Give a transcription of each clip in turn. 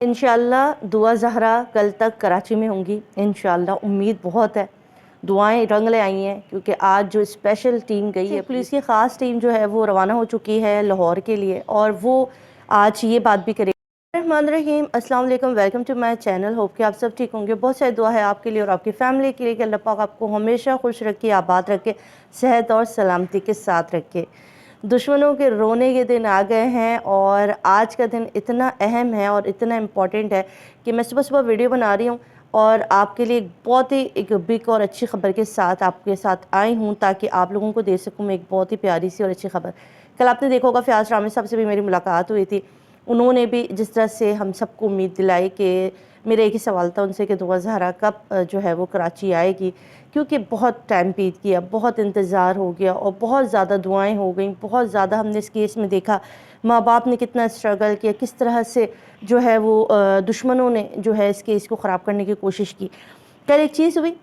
इंशाअल्लाह दुआ ज़हरा कल तक कराची में होंगी। इंशाअल्लाह उम्मीद बहुत है, दुआएं रंग ले आई हैं क्योंकि आज जो स्पेशल टीम गई है, पुलिस की ख़ास टीम जो है वो रवाना हो चुकी है लाहौर के लिए और वो आज ये बात भी करेगी। रहमानिर्रहीम, अस्सलाम वालेकुम, welcome to my channel. Hope कि आप सब ठीक होंगे। बहुत सारी दुआ है आपके लिए और आपकी फ़ैमिली के लिए कि अल्लाह पाक आपको हमेशा खुश रखे, आबाद रखे, सेहत और सलामती के साथ रखे। दुश्मनों के रोने के दिन आ गए हैं और आज का दिन इतना अहम है और इतना इम्पॉर्टेंट है कि मैं सुबह सुबह वीडियो बना रही हूँ और आपके लिए बहुत ही एक बिग और अच्छी खबर के साथ आपके साथ आई हूँ ताकि आप लोगों को दे सकूँ मैं एक बहुत ही प्यारी सी और अच्छी खबर। कल आपने देखा होगा फयाज़ रामी साहब से भी मेरी मुलाकात हुई थी। उन्होंने भी जिस तरह से हम सबको उम्मीद दिलाई कि मेरा एक ही सवाल था उनसे कि दुआ ज़हरा कब जो है वो कराची आएगी, क्योंकि बहुत टाइम बीत गया, बहुत इंतज़ार हो गया और बहुत ज़्यादा दुआएं हो गई। बहुत ज़्यादा हमने इस केस में देखा माँ बाप ने कितना स्ट्रगल किया, किस तरह से जो है वो दुश्मनों ने जो है इस केस को ख़राब करने की कोशिश की। कल एक चीज़ हुई,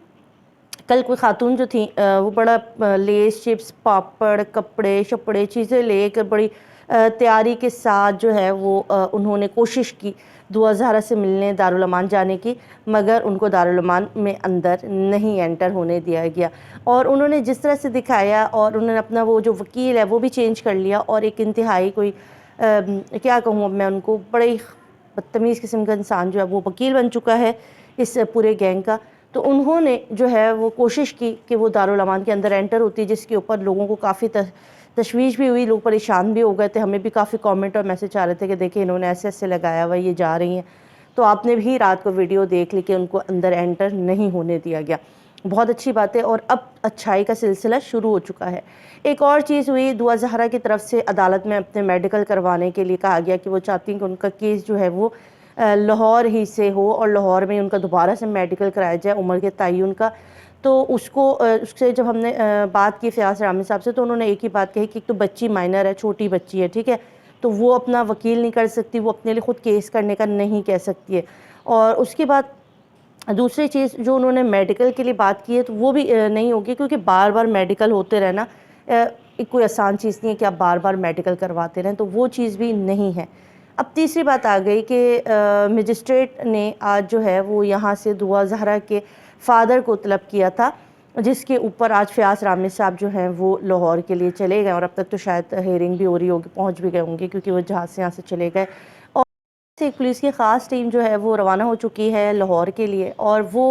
कल कोई ख़ातून जो थी वो बड़ा लेस चिप्स पापड़ कपड़े शपड़े चीज़ें लेकर बड़ी तैयारी के साथ जो है वो उन्होंने कोशिश की दुआ ज़हरा से मिलने दारुल अमान जाने की, मगर उनको दारुल अमान में अंदर नहीं एंटर होने दिया गया। और उन्होंने जिस तरह से दिखाया और उन्होंने अपना वो जो वकील है वो भी चेंज कर लिया और एक इंतहाई कोई क्या कहूँ अब मैं उनको, बड़े ही बदतमीज़ किस्म का इंसान जो है वो वकील बन चुका है इस पूरे गैंग का। तो उन्होंने जो है वो कोशिश की कि वो दारुल अमान के अंदर एंटर होती, जिसके ऊपर लोगों को काफ़ी तशवीश भी हुई, लोग परेशान भी हो गए थे। हमें भी काफ़ी कमेंट और मैसेज आ रहे थे कि देखिए इन्होंने ऐसे ऐसे लगाया हुआ, ये जा रही हैं। तो आपने भी रात को वीडियो देख ली कि उनको अंदर एंटर नहीं होने दिया गया। बहुत अच्छी बात है और अब अच्छाई का सिलसिला शुरू हो चुका है। एक और चीज़ हुई, दुआ ज़हरा की तरफ से अदालत में अपने मेडिकल करवाने के लिए कहा गया कि वो चाहती हैं कि उनका केस जो है वो लाहौर ही से हो और लाहौर में उनका दोबारा से मेडिकल कराया जाए उम्र के तयन का। तो उससे जब हमने बात की फयाज़ रामी साहब से, तो उन्होंने एक ही बात कही कि एक तो बच्ची माइनर है, छोटी बच्ची है, ठीक है, तो वो अपना वकील नहीं कर सकती, वो अपने लिए ख़ुद केस करने का नहीं कह सकती है। और उसके बाद दूसरी चीज़ जो उन्होंने मेडिकल के लिए बात की है तो वो भी नहीं होगी, क्योंकि बार बार मेडिकल होते रहना कोई आसान चीज़ नहीं है कि आप बार बार मेडिकल करवाते रहें, तो वो चीज़ भी नहीं है। अब तीसरी बात आ गई कि मजिस्ट्रेट ने आज जो है वो यहाँ से दुआ ज़हरा के फ़ादर को तलब किया था, जिसके ऊपर आज फयाज़ रामी साहब जो हैं वो लाहौर के लिए चले गए और अब तक तो शायद हेयरिंग भी हो रही होगी, पहुँच भी गए होंगे क्योंकि वो जहाज़ से यहाँ से चले गए। और एक पुलिस की ख़ास टीम जो है वो रवाना हो चुकी है लाहौर के लिए और वो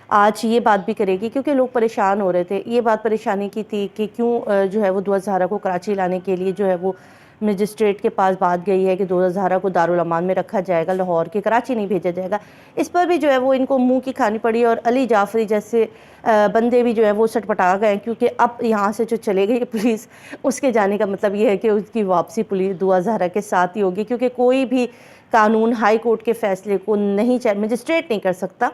आज ये बात भी करेगी, क्योंकि लोग परेशान हो रहे थे। ये बात परेशानी की थी कि क्यों जो है वो दुआ ज़हरा को कराची लाने के लिए जो है वो मजिस्ट्रेट के पास बात गई है कि दुआ ज़हरा को दारुल अमान में रखा जाएगा, लाहौर के कराची नहीं भेजा जाएगा। इस पर भी जो है वो इनको मुंह की खानी पड़ी और अली जाफरी जैसे बंदे भी जो है वो सटपटा गए, क्योंकि अब यहाँ से जो चले गई पुलिस, उसके जाने का मतलब ये है कि उसकी वापसी पुलिस दुआ ज़हरा के साथ ही होगी, क्योंकि कोई भी कानून हाई कोर्ट के फैसले को नहीं मजिस्ट्रेट नहीं कर सकता,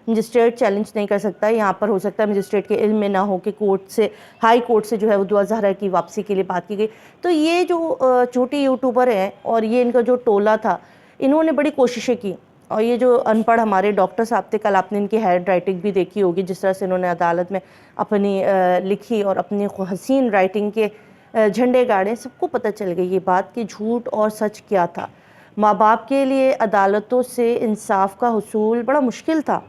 मजिस्ट्रेट चैलेंज नहीं कर सकता। यहाँ पर हो सकता है मजिस्ट्रेट के इल्म में ना हो कि कोर्ट से, हाई कोर्ट से जो है वो दुआ ज़हरा की वापसी के लिए बात की गई। तो ये जो छोटी यूट्यूबर हैं और ये इनका जो टोला था, इन्होंने बड़ी कोशिशें की। और ये जो अनपढ़ हमारे डॉक्टर साहब थे, कल आपने इनकी हैंड राइटिंग भी देखी होगी, जिस तरह से इन्होंने अदालत में अपनी लिखी और अपनी हसीन राइटिंग के झंडे गाड़े। सबको पता चल गई ये बात कि झूठ और सच क्या था। माँ बाप के लिए अदालतों से इंसाफ का हुसूल बड़ा मुश्किल था।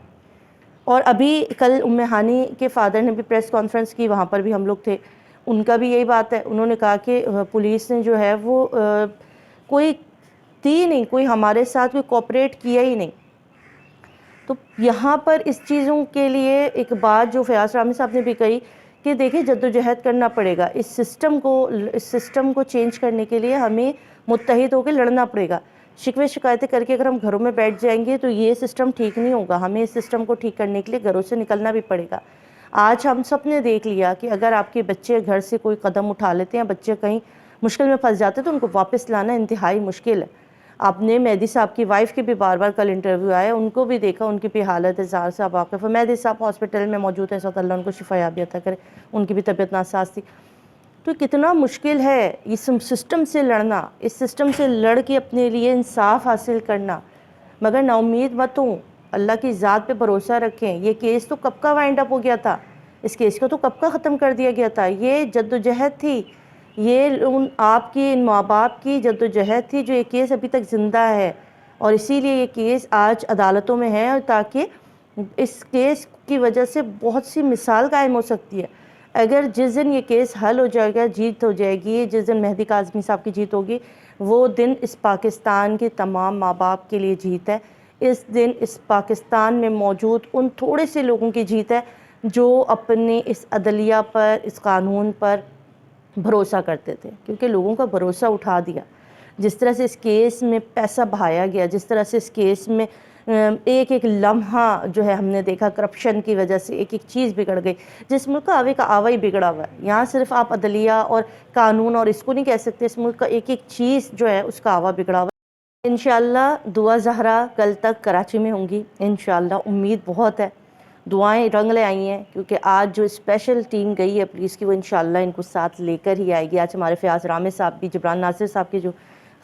और अभी कल उम्मे हानी के फ़ादर ने भी प्रेस कॉन्फ्रेंस की, वहाँ पर भी हम लोग थे, उनका भी यही बात है। उन्होंने कहा कि पुलिस ने जो है वो कोई थी नहीं, कोई हमारे साथ कोई कोऑपरेट किया ही नहीं। तो यहाँ पर इस चीज़ों के लिए एक बात जो फयाज़ रामी साहब ने भी कही कि देखिए जद्दोजहद करना पड़ेगा, इस सिस्टम को चेंज करने के लिए हमें मुत्तहिद होकर लड़ना पड़ेगा। शिकवे शिकायतें करके अगर हम घरों में बैठ जाएंगे तो ये सिस्टम ठीक नहीं होगा, हमें इस सिस्टम को ठीक करने के लिए घरों से निकलना भी पड़ेगा। आज हम सब ने देख लिया कि अगर आपके बच्चे घर से कोई कदम उठा लेते हैं, बच्चे कहीं मुश्किल में फंस जाते हैं, तो उनको वापस लाना इंतहाई मुश्किल है। आपने मेहदी साहब की वाइफ के भी बार बार कल इंटरव्यू आया, उनको भी देखा, उनकी भी हालत ज़ाहिर से आप वाक़िफ़ है। मेहदी साहब हॉस्पिटल में मौजूद हैं, सो अल्लाह उनको शिफायाबी अता करे, उनकी भी तबीयत नासाज थी। तो कितना मुश्किल है इस सिस्टम से लड़ना, इस सिस्टम से लड़ के अपने लिए इंसाफ हासिल करना। मगर नाउम्मीद मत हो, अल्लाह की ज़ात पे भरोसा रखें। ये केस तो कब का वाइंड अप हो गया था, इस केस को तो कब का ख़त्म कर दिया गया था। ये जद्दोजहद थी, ये आपकी इन माँ बाप की जद्दोजहद थी जो ये केस अभी तक ज़िंदा है। اور اسی لیے یہ کیس آج عدالتوں میں ہے، اور تاکہ اس کیس کی وجہ سے بہت سی مثال قائم ہو سکتی ہے۔ اگر جس دن یہ کیس حل ہو جائے گا، جیت ہو جائے گی، جس دن مہدی کاظمی صاحب کی جیت ہوگی، وہ دن اس پاکستان کے تمام ماں باپ کے لیے جیت ہے۔ اس دن اس پاکستان میں موجود ان تھوڑے سے لوگوں کی جیت ہے جو اپنے اس عدلیہ پر، اس قانون پر بھروسہ کرتے تھے، کیونکہ لوگوں کا بھروسہ اٹھا دیا۔ جس طرح سے اس کیس میں پیسہ بہایا گیا، جس طرح سے اس کیس میں ایک ایک لمحہ جو ہے ہم نے دیکھا کرپشن کی وجہ سے ایک ایک چیز بگڑ گئی۔ جس ملک کا آوے کا آوا ہی بگڑا ہوا ہے، یہاں صرف آپ عدلیہ اور قانون اور اس کو نہیں کہہ سکتے، اس ملک کا ایک ایک چیز جو ہے اس کا آوا بگڑا ہوا ہے۔ انشاءاللہ دعا زہرا کل تک کراچی میں ہوں گی، انشاءاللہ امید بہت ہے، دعائیں رنگ لے آئی ہیں، کیونکہ آج جو اسپیشل ٹیم گئی ہے پولیس کی وہ انشاءاللہ ان کو ساتھ لے کر ہی آئے گی۔ آج ہمارے فیاض رامے صاحب بھی، جبران ناصر صاحب کے جو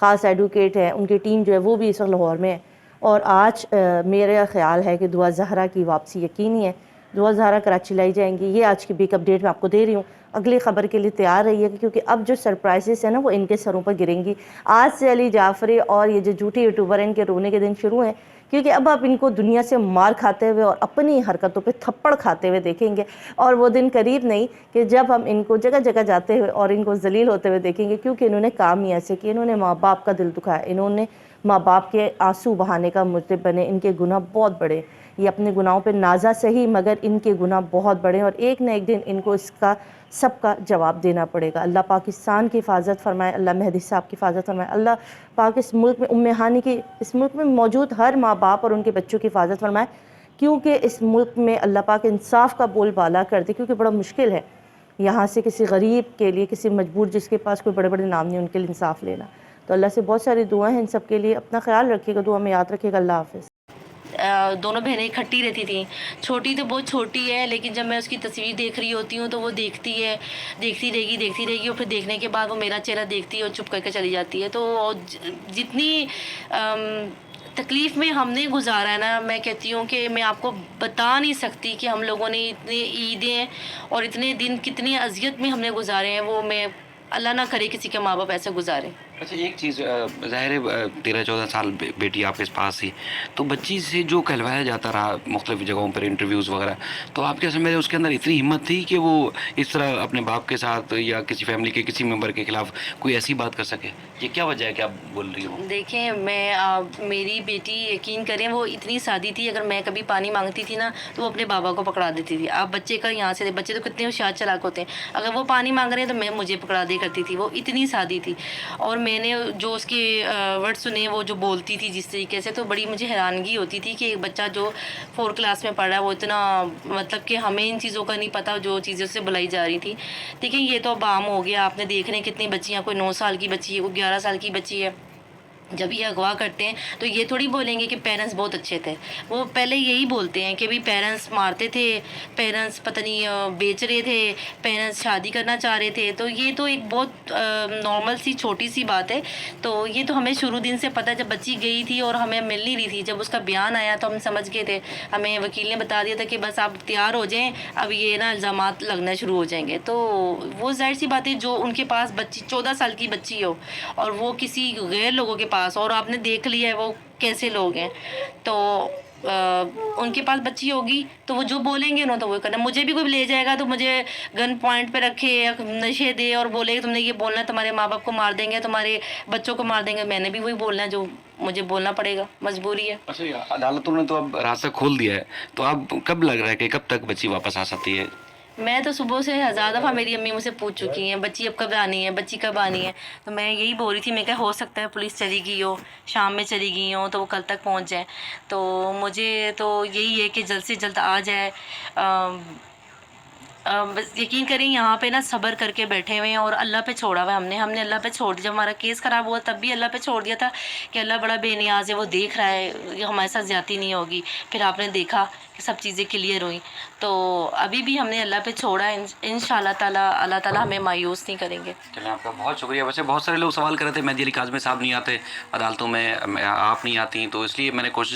خاص ایڈوکیٹ ہیں، ان کی ٹیم جو ہے وہ بھی اس وقت لاہور میں ہے، اور آج میرا خیال ہے کہ دعا زہرا کی واپسی یقینی ہے۔ دعا زہرا کراچی لائی جائیں گی، یہ آج کی بیک اپ ڈیٹ میں آپ کو دے رہی ہوں۔ اگلی خبر کے لیے تیار رہیے گا، کیونکہ اب جو سرپرائزز ہیں نا وہ ان کے سروں پر گریں گی۔ آج سے علی جعفری اور یہ جو جھوٹے یوٹیوبر ہیں ان کے رونے کے دن شروع ہیں، کیونکہ اب آپ ان کو دنیا سے مار کھاتے ہوئے اور اپنی حرکتوں پہ تھپڑ کھاتے ہوئے دیکھیں گے، اور وہ دن قریب نہیں کہ جب ہم ان کو جگہ جگہ جاتے ہوئے اور ان کو ذلیل ہوتے ہوئے دیکھیں گے، کیونکہ انہوں نے کام ہی ایسے کیے، انہوں نے ماں باپ کا دل دکھایا، انہوں نے ماں باپ کے آنسو بہانے کا مرتب بنے۔ ان کے گناہ بہت بڑے، یہ اپنے گناہوں پہ نازا صحیح، مگر ان کے گناہ بہت بڑے ہیں، اور ایک نہ ایک دن ان کو اس کا سب کا جواب دینا پڑے گا۔ اللہ پاکستان کی حفاظت فرمائے، اللہ مہدی صاحب کی حفاظت فرمائے، اللہ پاک اس ملک میں ام ہانی کی، اس ملک میں موجود ہر ماں باپ اور ان کے بچوں کی حفاظت فرمائے، کیونکہ اس ملک میں اللہ پاک انصاف کا بول بالا کر دے، کیونکہ بڑا مشکل ہے یہاں سے کسی غریب کے لیے، کسی مجبور جس کے پاس کوئی بڑے بڑے نام نہیں، ان کے لیے انصاف لینا۔ تو اللہ سے بہت ساری دعائیں ہیں ان سب کے لیے، اپنا خیال رکھیے گا، دعا میں یاد رکھیے گا۔ اللہ حافظ۔ دونوں بہنیں اکٹھی رہتی تھیں، چھوٹی تو بہت چھوٹی ہے، لیکن جب میں اس کی تصویر دیکھ رہی ہوتی ہوں تو وہ دیکھتی ہے، دیکھتی رہے گی، اور پھر دیکھنے کے بعد وہ میرا چہرہ دیکھتی ہے اور چپ کر کے چلی جاتی ہے۔ تو جتنی تکلیف میں ہم نے گزارا ہے نا، میں کہتی ہوں کہ میں آپ کو بتا نہیں سکتی کہ ہم لوگوں نے اتنے عیدیں اور اتنے دن کتنی اذیت میں ہم نے گزارے ہیں، وہ میں اللہ نہ کرے کسی کے ماں باپ ایسے گزارے۔ اچھا ایک چیز، ظاہر ہے 13-14 سال بیٹی آپ کے پاس تھی، تو بچی سے جو کہلوایا جاتا رہا مختلف جگہوں پر انٹرویوز وغیرہ، تو آپ کیا سمجھتے اس کے اندر اتنی ہمت تھی کہ وہ اس طرح اپنے باپ کے ساتھ یا کسی فیملی کے کسی ممبر کے خلاف کوئی ایسی بات کر سکے؟ یہ کیا وجہ ہے کہ آپ بول رہی ہو؟ دیکھیں، میں میری بیٹی یقین کریں وہ اتنی سادی تھی، اگر میں کبھی پانی مانگتی تھی نا تو وہ اپنے بابا کو پکڑا دیتی تھی۔ آپ بچے کا یہاں سے، بچے تو کتنے ہوشیار چالاک ہوتے ہیں، اگر وہ پانی مانگ رہے ہیں تو میں مجھے پکڑا دیا کرتی تھی، وہ اتنی سادی تھی۔ اور میں نے جو اس کے ورڈ سنے، وہ جو بولتی تھی جس طریقے سے، تو بڑی مجھے حیرانگی ہوتی تھی کہ ایک بچہ جو 4 کلاس میں پڑھ رہا ہے وہ اتنا، مطلب کہ ہمیں ان چیزوں کا نہیں پتہ جو چیزیں اس سے بلائی جا رہی تھی۔ دیکھیں یہ تو اب عام ہو گیا، آپ نے دیکھ رہے ہیں کتنی بچیاں، کوئی 9 سال کی بچی ہے، کوئی 11 سال کی بچی ہے، جب یہ اغوا کرتے ہیں تو یہ تھوڑی بولیں گے کہ پیرنٹس بہت اچھے تھے، وہ پہلے یہی بولتے ہیں کہ بھی پیرنٹس مارتے تھے، پیرنٹس پتہ نہیں بیچ رہے تھے، پیرنٹس شادی کرنا چاہ رہے تھے۔ تو یہ تو ایک بہت نارمل سی چھوٹی سی بات ہے، تو یہ تو ہمیں شروع دن سے پتہ، جب بچی گئی تھی اور ہمیں مل نہیں رہی تھی، جب اس کا بیان آیا تو ہم سمجھ گئے تھے، ہمیں وکیل نے بتا دیا تھا کہ بس آپ تیار ہو جائیں، اب یہ نا الزامات لگنا شروع ہو جائیں گے۔ تو وہ ظاہر سی بات ہے، جو ان کے پاس بچی 14 سال کی بچی ہو اور وہ کسی غیر لوگوں کے پاس، اور آپ نے دیکھ لیا ہے وہ کیسے لوگ ہیں، تو ان کے پاس بچی ہوگی تو وہ جو بولیں گے انہوں تو وہ کرنا۔ مجھے بھی کوئی لے جائے گا تو مجھے گن پوائنٹ پہ رکھے، نشے دے اور بولے کہ تم نے یہ بولنا ہے، تمہارے ماں باپ کو مار دیں گے، تمہارے بچوں کو مار دیں گے، میں نے بھی وہی بولنا ہے جو مجھے بولنا پڑے گا، مجبوری ہے۔ اچھا عدالتوں نے تو اب راستہ کھول دیا ہے، تو اب کب لگ رہا ہے کہ کب تک بچی واپس آ سکتی ہے؟ میں تو صبح سے 1000 دفعہ میری امی مجھ سے پوچھ چکی ہیں بچی اب کب آنی ہے، بچی کب آنی ہے، تو میں یہی بول رہی تھی، میں کہا ہو سکتا ہے پولیس چلی گئی ہو، شام میں چلی گئی ہوں تو وہ کل تک پہنچ جائے، تو مجھے تو یہی ہے کہ جلد سے جلد آ جائے۔ بس یقین کریں یہاں پہ نا صبر کر کے بیٹھے ہوئے ہیں اور اللہ پہ چھوڑا ہوا ہے ہم نے اللہ پہ چھوڑ دیا۔ جب ہمارا کیس خراب ہوا تب بھی اللہ پہ چھوڑ دیا تھا کہ اللہ بڑا بے نیاز ہے، وہ دیکھ رہا ہے، یہ ہمارے ساتھ زیادتی نہیں ہوگی۔ پھر آپ نے دیکھا کہ سب چیزیں کلیئر ہوئیں، تو ابھی بھی ہم نے اللہ پہ چھوڑا ہے، انشاءاللہ تعالیٰ اللہ تعالیٰ ہمیں مایوس نہیں کریں گے۔ چلیں آپ کا بہت شکریہ۔ ویسے بہت سارے لوگ سوال کر رہے تھے مہدی علی کاظمی صاحب نہیں آتے عدالتوں میں، آپ نہیں آتی، تو اس لیے میں نے کوشش